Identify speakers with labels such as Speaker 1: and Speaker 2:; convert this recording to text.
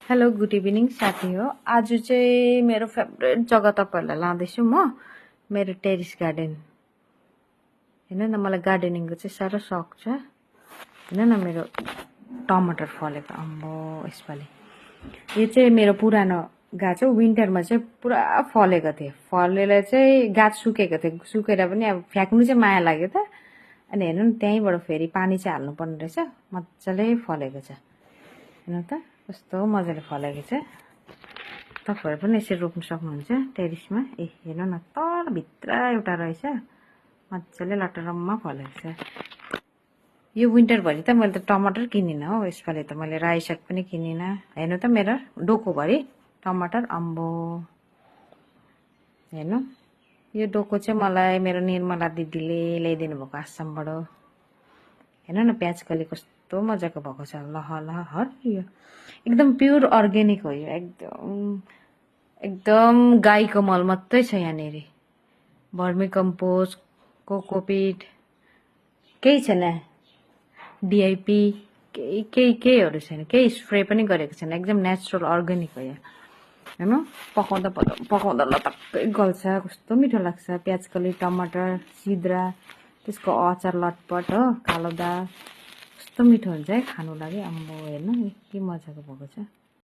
Speaker 1: Hello good evening साथी हो। आज चाहिँ मेरो फेभरेट जग्गा तपाईँहरूलाई लाँदैछु म, मेरो टेरिस गार्डन। हेर्नु न, मलाई गार्डनिङको चाहिँ साह्रो सौक छ। हेर्नु न मेरो टमाटर फलेको, अम्बो यसपालि। यो चाहिँ मेरो पुरानो गाछ हो, विन्टरमा चाहिँ पुरा फलेको थियो। फलेर चाहिँ गाछ सुकेको थियो, सुकेर पनि अब फ्याँक्नु चाहिँ माया लाग्यो त। अनि हेर्नु न, त्यहीँबाट फेरि पानी चाहिँ हाल्नुपर्ने रहेछ, मजाले फलेको छ। हेर्नु त कस्तो मजाले फलेको छ। तपाईँहरू पनि यसरी रोप्नु सक्नुहुन्छ टेरिसमा। हेर्नु न, तल भित्र एउटा रहेछ, मजाले लटरम्म फलेको छ। यो विन्टरभरि त मैले त टमाटर किनिनँ हो, यसपालि त मैले रायो साग पनि किनिनँ। हेर्नु त मेरो डोकोभरि टमाटर, अम्बो। हेर्नु, यो डोको चाहिँ मलाई मेरो निर्मला दिदीले ल्याइदिनु भएको आसामबाट। हेर्नु न, प्याजकली कस्तो मजाको भएको छ, लह हरियो, एकदम प्योर अर्ग्यानिक हो यो। एकदम गाईको मल मात्रै छ यहाँनिर। भर्मी कम्पोस्ट, कोकोपिट केही छैन, डिआइपी केहीहरू छैन, केही स्प्रे पनि गरेको छैन। एकदम नेचुरल अर्ग्यानिक हो यो। हेर्नु, पकाउँदा लटक्कै गल्छ, कस्तो मिठो लाग्छ। प्याजकली, टमाटर, सिद्रा, त्यसको अचार लटपट हो, कालो दाल, कस्तो मिठो हुन्छ है खानु लागि। अम्बो हेर्नु के मजाको भएको छ।